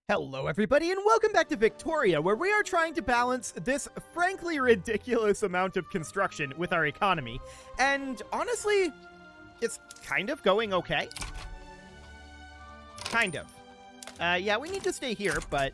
Hello everybody and welcome back to Victoria, where we are trying to balance this frankly ridiculous amount of construction with our economy. And honestly, it's kind of going okay. Kind of. Yeah, we need to stay here, but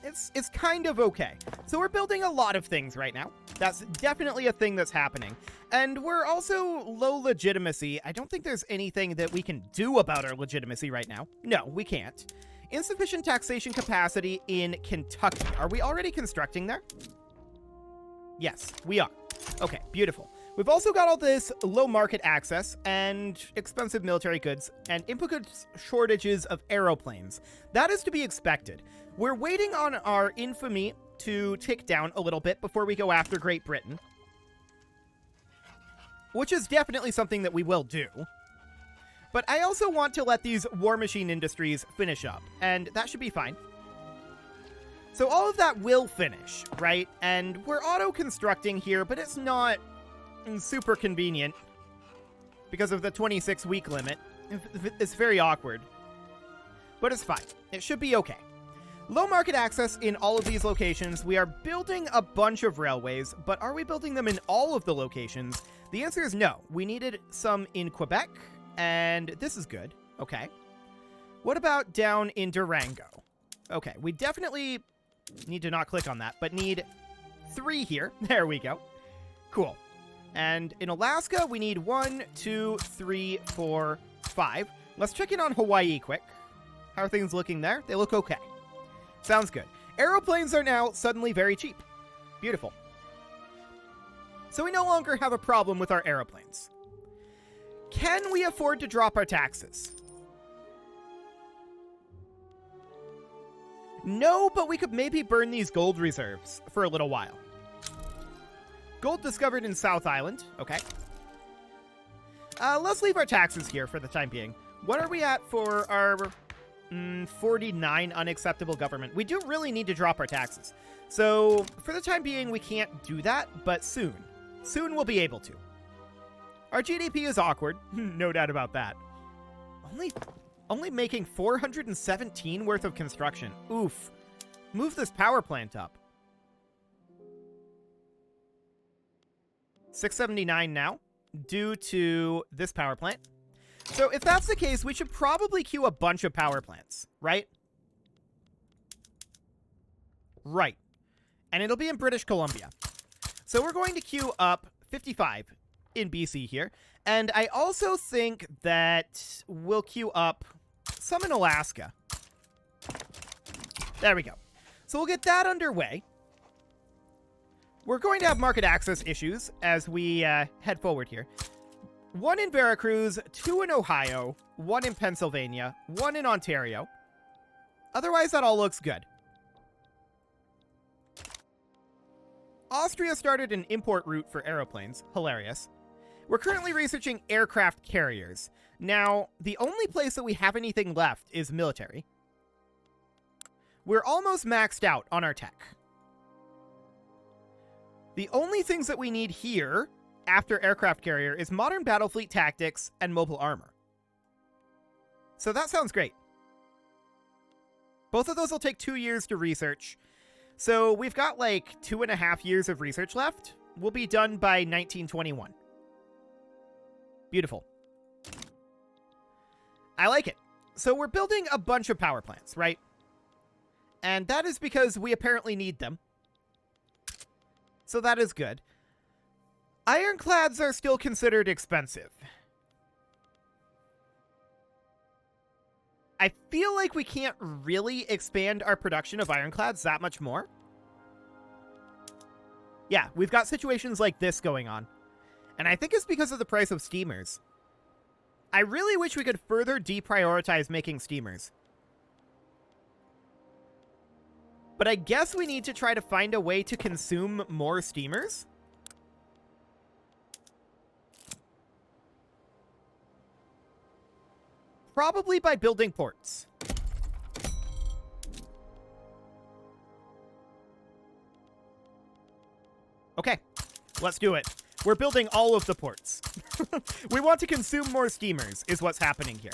it's kind of okay. So we're building a lot of things right now. That's definitely a thing that's happening. And we're also low legitimacy. I don't think there's anything that we can do about our legitimacy right now. No, we can't. Insufficient taxation capacity in Kentucky. Are we already constructing there? Yes, we are. Okay, beautiful. We've also got all this low market access and expensive military goods and input shortages of aeroplanes. That is to be expected. We're waiting on our infamy to tick down a little bit before we go after Great Britain, which is definitely something that we will do. But I also want to let these war machine industries finish up, and that should be fine. So all of that will finish, right? And we're auto-constructing here, but it's not super convenient because of the 26-week limit. It's very awkward. But it's fine. It should be okay. Low market access in all of these locations. We are building a bunch of railways, but are we building them in all of the locations? The answer is no. We needed some in Quebec, and this is good. Okay. What about down in Durango? Okay, we definitely need to not click on that, but need 3 here. There we go. Cool. And in Alaska, we need 1, 2, 3, 4, 5. Let's check in on Hawaii quick. How are things looking there? They look okay. Sounds good. Aeroplanes are now suddenly very cheap. Beautiful. So we no longer have a problem with our aeroplanes. Can we afford to drop our taxes? No, but we could maybe burn these gold reserves for a little while. Gold discovered in South Island. Okay. Let's leave our taxes here for the time being. What are we at for our 49 unacceptable government? We do really need to drop our taxes. So for the time being, we can't do that, but soon. Soon we'll be able to. Our GDP is awkward, no doubt about that. Only making 417 worth of construction. Oof. Move this power plant up. 679 now, due to this power plant. So if that's the case, we should probably queue a bunch of power plants, right? Right. And it'll be in British Columbia. So we're going to queue up 55 in BC here. And I also think that we'll queue up some in Alaska. There we go. So we'll get that underway. We're going to have market access issues as we head forward here. 1 in Veracruz, 2 in Ohio, 1 in Pennsylvania, 1 in Ontario. Otherwise, that all looks good. Austria started an import route for aeroplanes. Hilarious. We're currently researching aircraft carriers. Now, the only place that we have anything left is military. We're almost maxed out on our tech. The only things that we need here, after aircraft carrier, is modern battle fleet tactics and mobile armor. So that sounds great. Both of those will take 2 years to research. So we've got like 2.5 years of research left. We'll be done by 1921. Beautiful. I like it. So we're building a bunch of power plants, right? And that is because we apparently need them. So that is good. Ironclads are still considered expensive. I feel like we can't really expand our production of ironclads that much more. Yeah, we've got situations like this going on. And I think it's because of the price of steamers. I really wish we could further deprioritize making steamers. But I guess we need to try to find a way to consume more steamers. Probably by building ports. Okay, let's do it. We're building all of the ports. We want to consume more steamers, is what's happening here.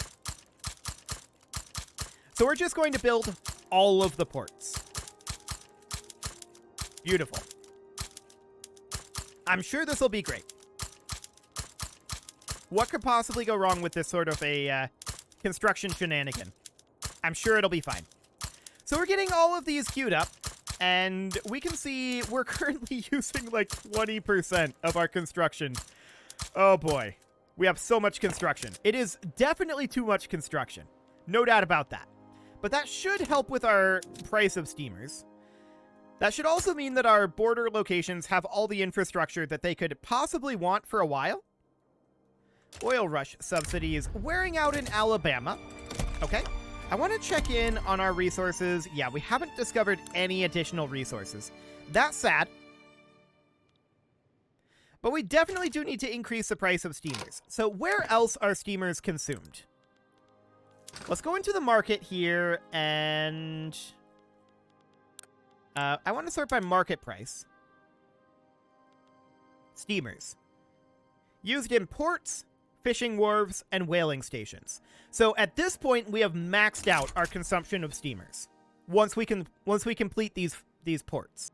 So we're just going to build all of the ports. Beautiful. I'm sure this will be great. What could possibly go wrong with this sort of a construction shenanigan? I'm sure it'll be fine. So we're getting all of these queued up, and we can see we're currently using like 20% of our construction. Oh boy. We have so much construction. It is definitely too much construction. No doubt about that. But that should help with our price of steamers. That should also mean that our border locations have all the infrastructure that they could possibly want for a while. Oil rush subsidies wearing out in Alabama. Okay. I want to check in on our resources. Yeah, we haven't discovered any additional resources. That's sad. But we definitely do need to increase the price of steamers. So where else are steamers consumed? Let's go into the market here and... I want to sort by market price. Steamers. Used in ports, fishing wharves, and whaling stations. So at this point, we have maxed out our consumption of steamers. Once we complete these ports.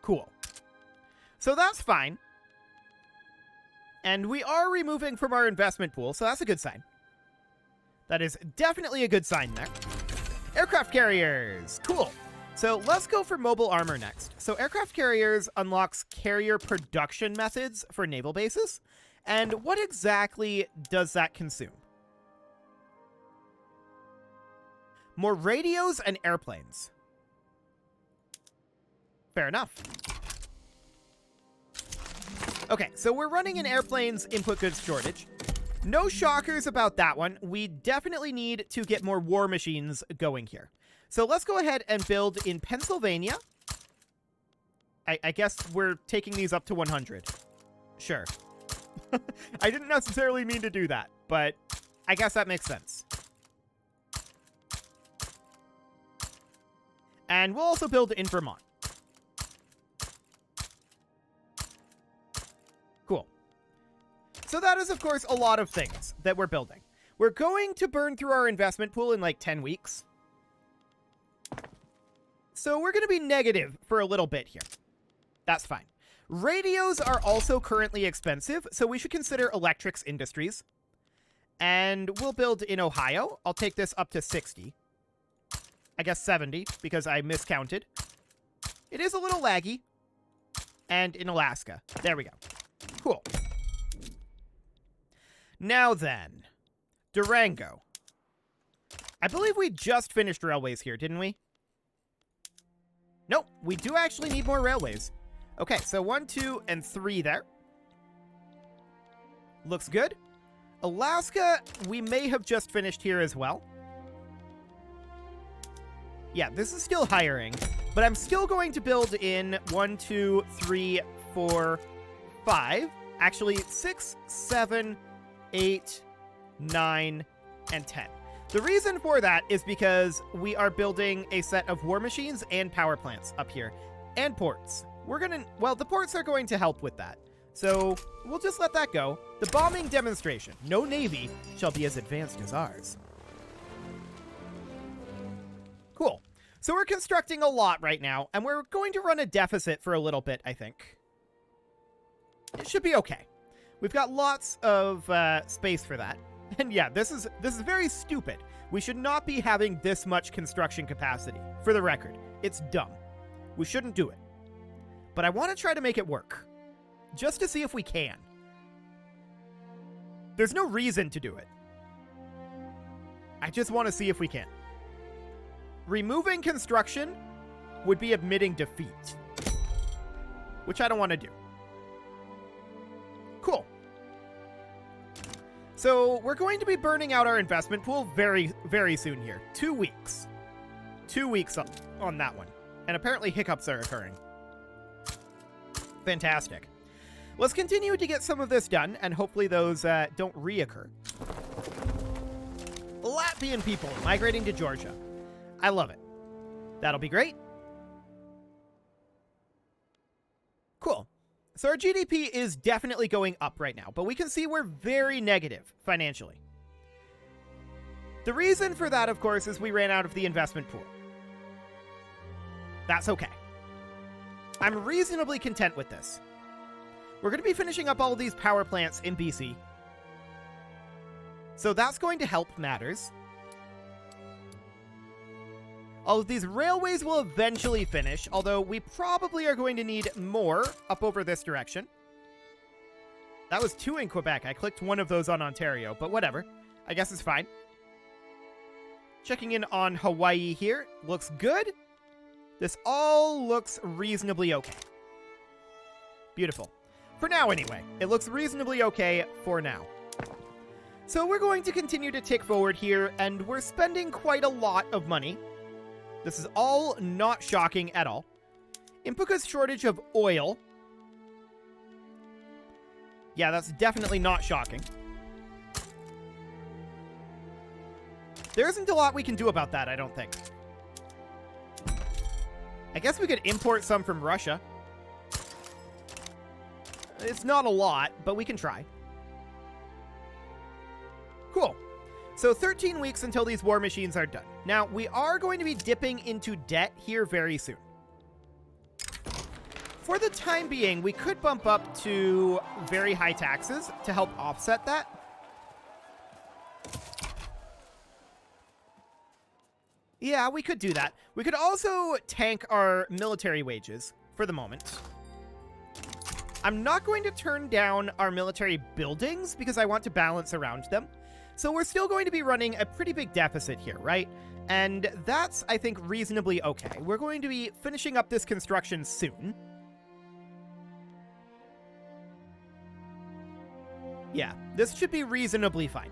Cool. So that's fine. And we are removing from our investment pool, so that's a good sign. That is definitely a good sign there. Aircraft carriers. Cool. So let's go for mobile armor next. So aircraft carriers unlocks carrier production methods for naval bases. And what exactly does that consume? More radios and airplanes. Fair enough. Okay, so we're running an airplanes input goods shortage. No shockers about that one. We definitely need to get more war machines going here. So let's go ahead and build in Pennsylvania. I guess we're taking these up to 100. Sure. I didn't necessarily mean to do that, but I guess that makes sense. And we'll also build in Vermont. Cool. So that is, of course, a lot of things that we're building. We're going to burn through our investment pool in like 10 weeks. So we're going to be negative for a little bit here. That's fine. Radios are also currently expensive, so we should consider Electrics Industries. And we'll build in Ohio. I'll take this up to 60. I guess 70, because I miscounted. It is a little laggy. And in Alaska. There we go. Cool. Now then. Durango. I believe we just finished railways here, didn't we? Nope, we do actually need more railways. Okay, so 1, 2, and 3 there. Looks good. Alaska, we may have just finished here as well. Yeah, this is still hiring, but I'm still going to build in 1, 2, 3, 4, 5. Actually, 6, 7, 8, 9, and 10. The reason for that is because we are building a set of war machines and power plants up here, and ports. We're gonna, well, the ports are going to help with that. So we'll just let that go. The bombing demonstration. No navy shall be as advanced as ours. Cool. So we're constructing a lot right now, and we're going to run a deficit for a little bit, I think. It should be okay. We've got lots of space for that. And yeah, this is very stupid. We should not be having this much construction capacity. For the record, it's dumb. We shouldn't do it. But I want to try to make it work. Just to see if we can. There's no reason to do it. I just want to see if we can. Removing construction would be admitting defeat. Which I don't want to do. Cool. So we're going to be burning out our investment pool very, very soon here. 2 weeks. 2 weeks on that one. And apparently hiccups are occurring. Fantastic. Let's continue to get some of this done, and hopefully those don't reoccur. Latvian people migrating to Georgia. I love it. That'll be great. Cool. So our GDP is definitely going up right now, but we can see we're very negative financially. The reason for that, of course, is we ran out of the investment pool. That's okay. I'm reasonably content with this. We're going to be finishing up all of these power plants in BC. So that's going to help matters. All of these railways will eventually finish, although we probably are going to need more up over this direction. That was 2 in Quebec. I clicked one of those on Ontario, but whatever. I guess it's fine. Checking in on Hawaii here. Looks good. This all looks reasonably okay. Beautiful. For now, anyway. It looks reasonably okay for now. So we're going to continue to tick forward here, and we're spending quite a lot of money. This is all not shocking at all. Impuka's shortage of oil. Yeah, that's definitely not shocking. There isn't a lot we can do about that, I don't think. I guess we could import some from Russia. It's not a lot, but we can try. Cool. So 13 weeks until these war machines are done. Now, we are going to be dipping into debt here very soon. For the time being, we could bump up to very high taxes to help offset that. Yeah, we could do that. We could also tank our military wages for the moment. I'm not going to turn down our military buildings because I want to balance around them. So we're still going to be running a pretty big deficit here, right? And that's, I think, reasonably okay. We're going to be finishing up this construction soon. Yeah, this should be reasonably fine.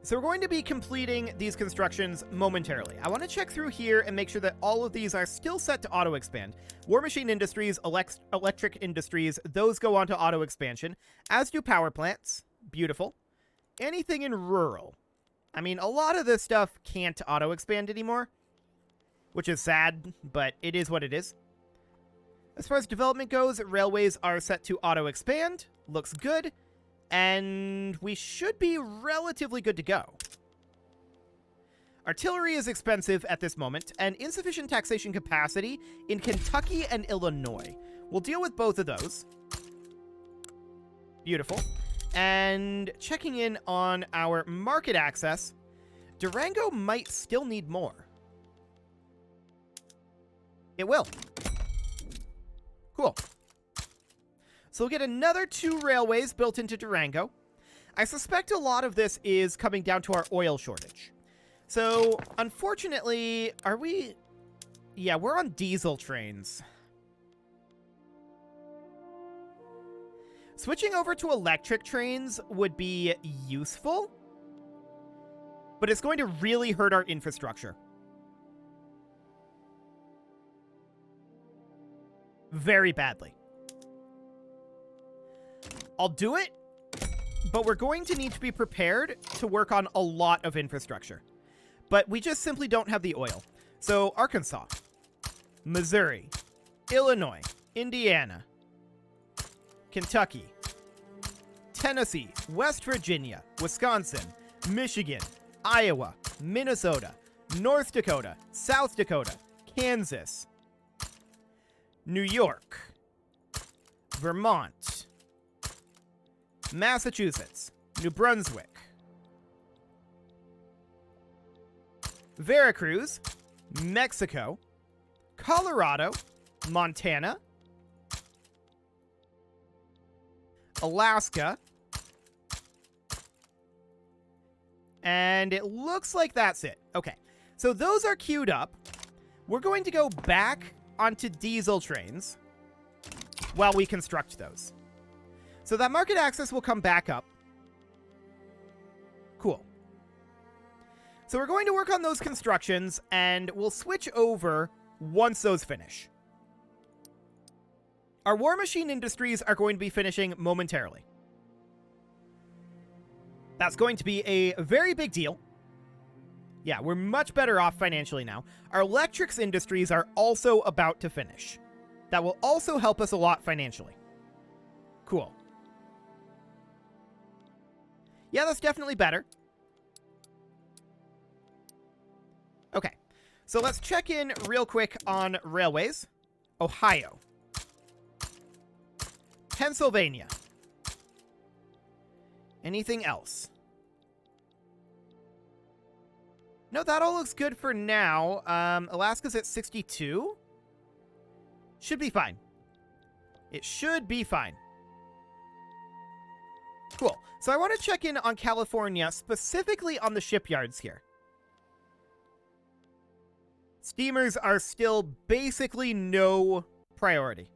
So we're going to be completing these constructions momentarily. I want to check through here and make sure that all of these are still set to auto-expand. War Machine Industries, Electric Industries, those go on to auto-expansion, as do power plants. Beautiful. Anything in rural. I mean, a lot of this stuff can't auto-expand anymore, which is sad, but it is what it is. As far as development goes, railways are set to auto-expand. Looks good. And we should be relatively good to go. Artillery is expensive at this moment, and insufficient taxation capacity in Kentucky and Illinois. We'll deal with both of those. Beautiful. And checking in on our market access, Durango might still need more. It will. Cool. So we'll get another 2 railways built into Durango. I suspect a lot of this is coming down to our oil shortage. So, unfortunately, are we... Yeah, we're on diesel trains. Switching over to electric trains would be useful, but it's going to really hurt our infrastructure. Very badly. I'll do it, but we're going to need to be prepared to work on a lot of infrastructure. But we just simply don't have the oil. So Arkansas, Missouri, Illinois, Indiana, Kentucky, Tennessee, West Virginia, Wisconsin, Michigan, Iowa, Minnesota, North Dakota, South Dakota, Kansas, New York, Vermont, Massachusetts, New Brunswick, Veracruz, Mexico, Colorado, Montana, Alaska, and it looks like that's it. Okay, so those are queued up. We're going to go back onto diesel trains while we construct those. So that market access will come back up. Cool. So we're going to work on those constructions, and we'll switch over once those finish. Our War Machine Industries are going to be finishing momentarily. That's going to be a very big deal. Yeah, we're much better off financially now. Our Electrics Industries are also about to finish. That will also help us a lot financially. Cool. Yeah, that's definitely better. Okay, so let's check in real quick on railways. Ohio. Pennsylvania. Anything else? No, that all looks good for now. Alaska's at 62. Should be fine. It should be fine. Cool. So I want to check in on California, specifically on the shipyards here. Steamers are still basically no priority.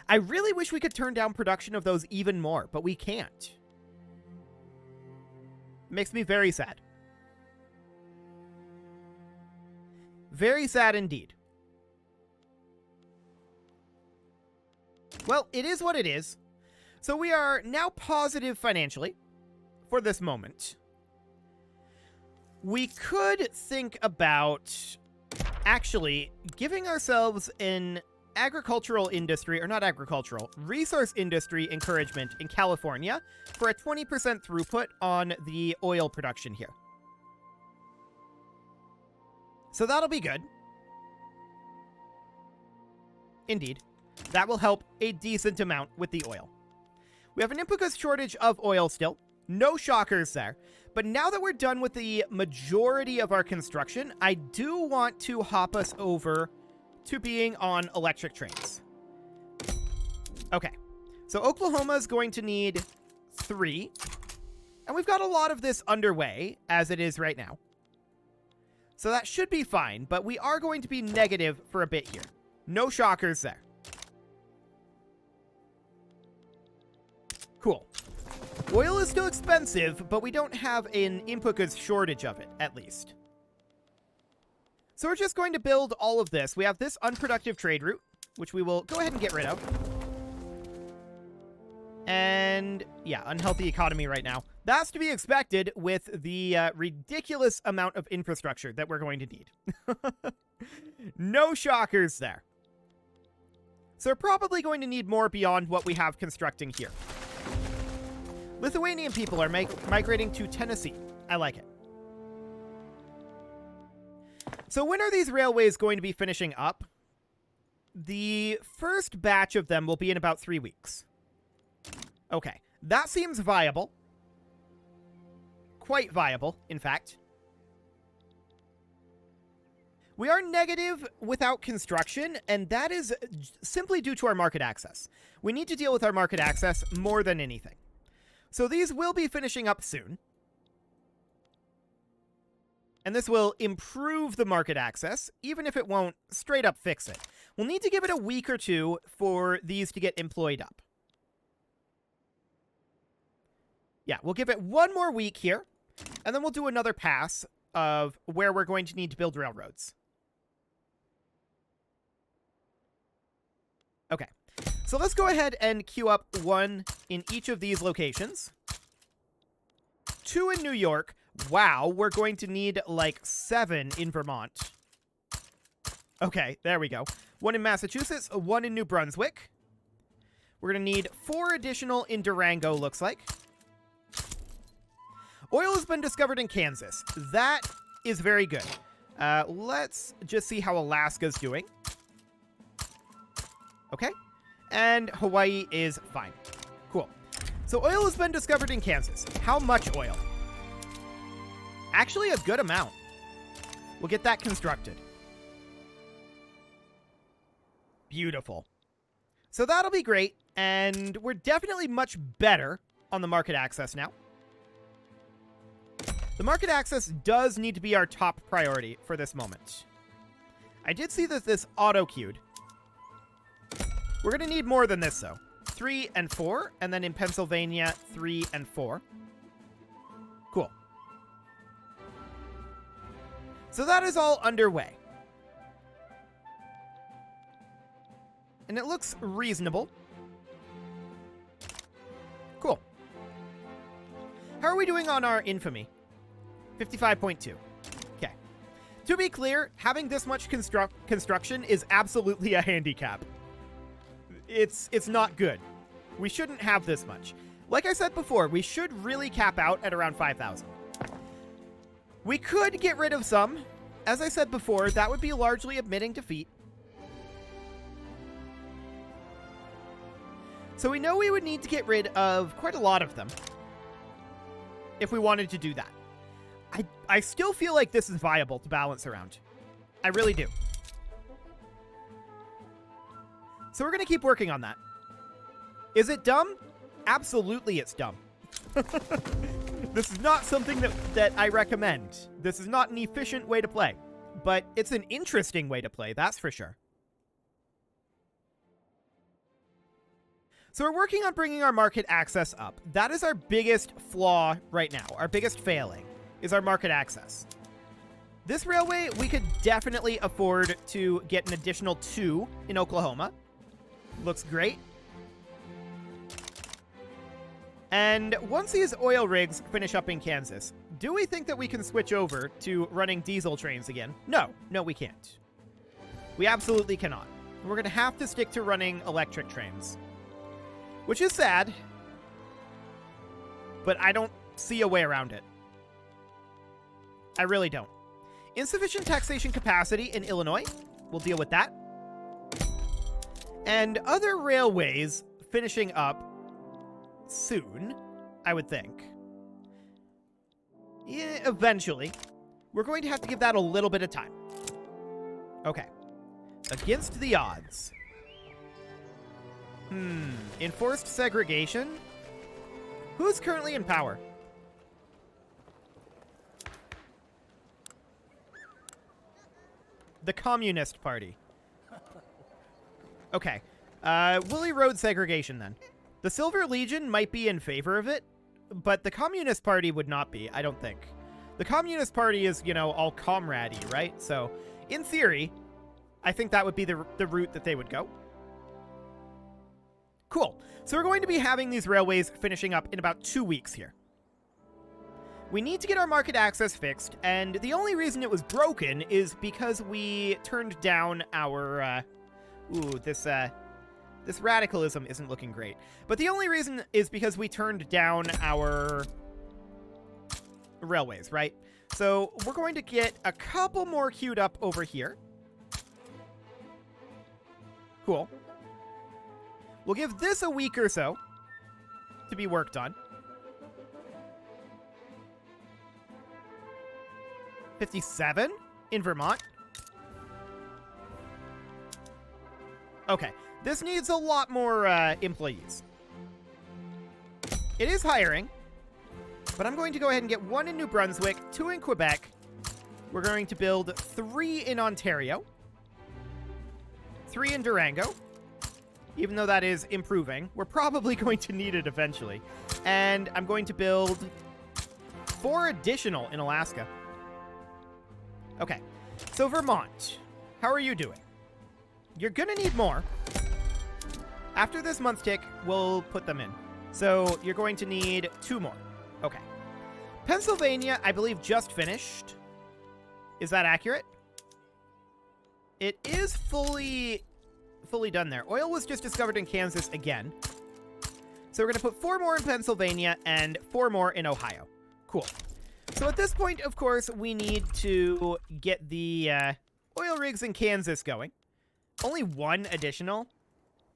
I really wish we could turn down production of those even more, but we can't. Makes me very sad. Very sad indeed. Well, it is what it is. So we are now positive financially for this moment. We could think about actually giving ourselves an agricultural industry, or not agricultural, resource industry encouragement in California for a 20% throughput on the oil production here. So that'll be good. Indeed. That will help a decent amount with the oil. We have an input shortage of oil still. No shockers there. But now that we're done with the majority of our construction, I do want to hop us over to being on electric trains. Okay. So Oklahoma is going to need 3. And we've got a lot of this underway as it is right now. So that should be fine, but we are going to be negative for a bit here. No shockers there. Cool. Oil is still expensive, but we don't have an input goods shortage of it, at least. So we're just going to build all of this. We have this unproductive trade route, which we will go ahead and get rid of. And, yeah, unhealthy economy right now. That's to be expected with the ridiculous amount of infrastructure that we're going to need. No shockers there. So we're probably going to need more beyond what we have constructing here. Lithuanian people are migrating to Tennessee. I like it. So when are these railways going to be finishing up? The first batch of them will be in about 3 weeks. Okay, that seems viable. Quite viable, in fact. We are negative without construction, and that is simply due to our market access. We need to deal with our market access more than anything. So these will be finishing up soon. And this will improve the market access, even if it won't straight up fix it. We'll need to give it a week or two for these to get employed up. Yeah, we'll give it 1 more week here, and then we'll do another pass of where we're going to need to build railroads. Okay, so let's go ahead and queue up 1 in each of these locations. 2 in New York. Wow, we're going to need like 7 in Vermont. Okay, there we go. 1 in Massachusetts, 1 in New Brunswick. We're going to need 4 additional in Durango, looks like. Oil has been discovered in Kansas. That is very good. Let's just see how Alaska's doing. Okay. And Hawaii is fine. Cool. So oil has been discovered in Kansas. How much oil? Actually, a good amount. We'll get that constructed. Beautiful. So that'll be great. And we're definitely much better on the market access now. The market access does need to be our top priority for this moment. I did see that this auto-queued. We're going to need more than this, though. 3 and 4, and then in Pennsylvania, 3 and 4. Cool. So that is all underway. And it looks reasonable. Cool. How are we doing on our infamy? 55.2. Okay. To be clear, having this much construction is absolutely a handicap. It's not good. We shouldn't have this much. Like I said before, we should really cap out at around 5,000. We could get rid of some. As I said before, that would be largely admitting defeat. So we know we would need to get rid of quite a lot of them if we wanted to do that. I still feel like this is viable to balance around. I really do. So we're going to keep working on that. Is it dumb? Absolutely it's dumb. This is not something that I recommend. This is not an efficient way to play. But it's an interesting way to play, that's for sure. So we're working on bringing our market access up. That is our biggest flaw right now. Our biggest failing is our market access. This railway, we could definitely afford to get an additional 2 in Oklahoma. Looks great. And once these oil rigs finish up in Kansas, do we think that we can switch over to running diesel trains again? No, we can't. We absolutely cannot. We're going to have to stick to running electric trains. Which is sad, but I don't see a way around it. I really don't. Insufficient taxation capacity in Illinois. We'll deal with that. And other railways finishing up soon, I would think. Yeah, eventually. We're going to have to give that a little bit of time. Okay. Against the odds. Enforced segregation? Who's currently in power? The Communist Party. Okay. Willie Road segregation, then. The Silver Legion might be in favor of it, but the Communist Party would not be, I don't think. The Communist Party is, you know, all comrade-y, right? So, in theory, I think that would be the route that they would go. Cool. So we're going to be having these railways finishing up in about 2 weeks here. We need to get our market access fixed, and the only reason it was broken is because we turned down our... This radicalism isn't looking great. But the only reason is because we turned down our railways, right? So we're going to get a couple more queued up over here. Cool. We'll give this a week or so to be worked on. 57 in Vermont. Okay, this needs a lot more employees. It is hiring, but I'm going to go ahead and get 1 in New Brunswick, 2 in Quebec. We're going to build 3 in Ontario, 3 in Durango. Even though that is improving, we're probably going to need it eventually. And I'm going to build 4 additional in Alaska. Okay, so Vermont, how are you doing? You're gonna need more. After this month tick, we'll put them in. So you're going to need 2 more. Okay. Pennsylvania, I believe, just finished. Is that accurate? It is fully done there. Oil was just discovered in Kansas again. So we're going to put 4 more in Pennsylvania and 4 more in Ohio. Cool. So at this point, of course, we need to get the oil rigs in Kansas going. Only 1 additional?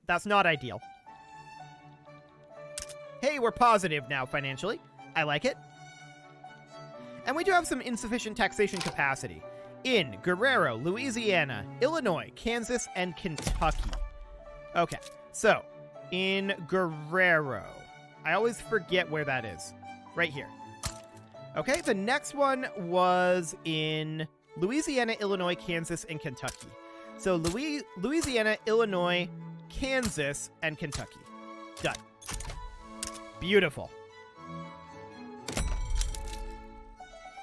That's not ideal. Hey, we're positive now financially. I like it. And we do have some insufficient taxation capacity in Guerrero, Louisiana, Illinois, Kansas, and Kentucky. Okay, so in Guerrero, I always forget where that is. Right here. Okay, the next one was in Louisiana, Illinois, Kansas, and Kentucky. So Louisiana, Illinois, Kansas, and Kentucky. Done. Beautiful.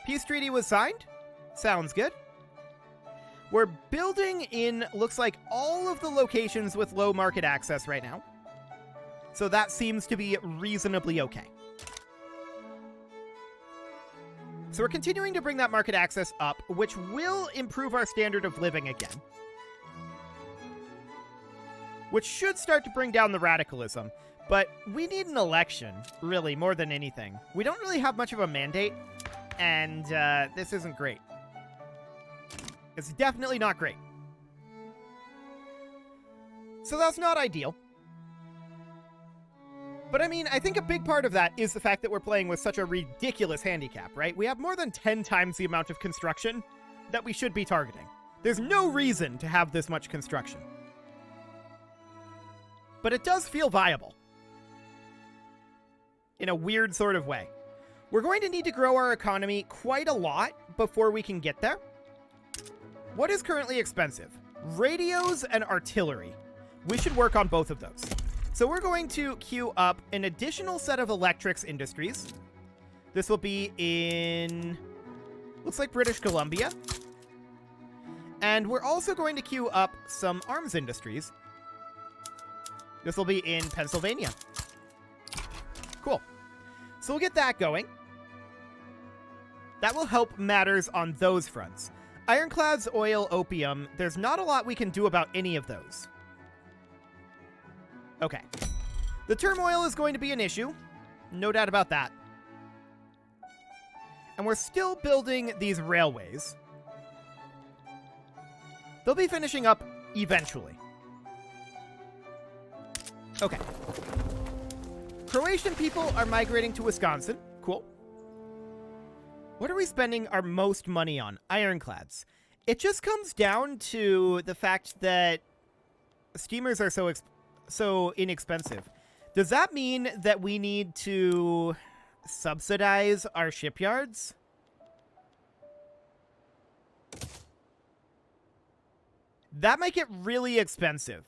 Peace treaty was signed. Sounds good. We're building in, looks like, all of the locations with low market access right now. So that seems to be reasonably okay. So we're continuing to bring that market access up, which will improve our standard of living again. Which should start to bring down the radicalism. But we need an election, really, more than anything. We don't really have much of a mandate, and this isn't great. It's definitely not great. So that's not ideal. But I mean, I think a big part of that is the fact that we're playing with such a ridiculous handicap, right? We have more than 10 times the amount of construction that we should be targeting. There's no reason to have this much construction. But it does feel viable. In a weird sort of way. We're going to need to grow our economy quite a lot before we can get there. What is currently expensive? Radios and artillery. We should work on both of those. So we're going to queue up an additional set of electrics industries. This will be in, looks like British Columbia. And we're also going to queue up some arms industries. This will be in Pennsylvania. Cool. So we'll get that going. That will help matters on those fronts. Ironclads, oil, opium, there's not a lot we can do about any of those. Okay. The turmoil is going to be an issue. No doubt about that. And we're still building these railways. They'll be finishing up eventually. Okay. Croatian people are migrating to Wisconsin. Cool. What are we spending our most money on? Ironclads. It just comes down to the fact that steamers are so inexpensive. Does that mean that we need to subsidize our shipyards? That might get really expensive.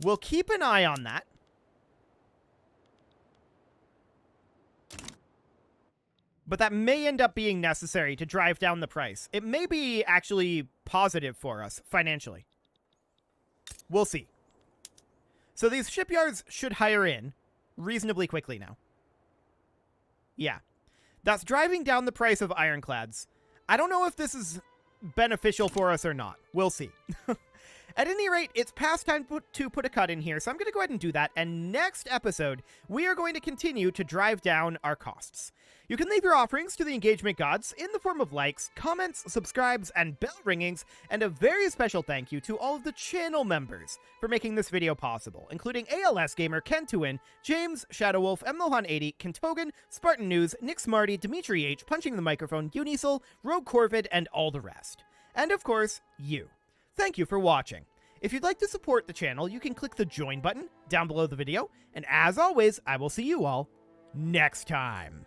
We'll keep an eye on that. But that may end up being necessary to drive down the price. It may be actually positive for us financially. We'll see. So these shipyards should hire in reasonably quickly now. Yeah. That's driving down the price of ironclads. I don't know if this is beneficial for us or not. We'll see. At any rate, it's past time to put a cut in here, so I'm going to go ahead and do that. And next episode, we are going to continue to drive down our costs. You can leave your offerings to the engagement gods in the form of likes, comments, subscribes, and bell ringings, and a very special thank you to all of the channel members for making this video possible, including ALS Gamer, Kentuin, James, Shadowwolf, Mlohan80, Kentogan, Spartan News, Nick Smarty, Dimitri H, Punching the Microphone, Unisol, Rogue Corvid, and all the rest. And of course, you. Thank you for watching. If you'd like to support the channel, you can click the join button down below the video, and as always, I will see you all next time.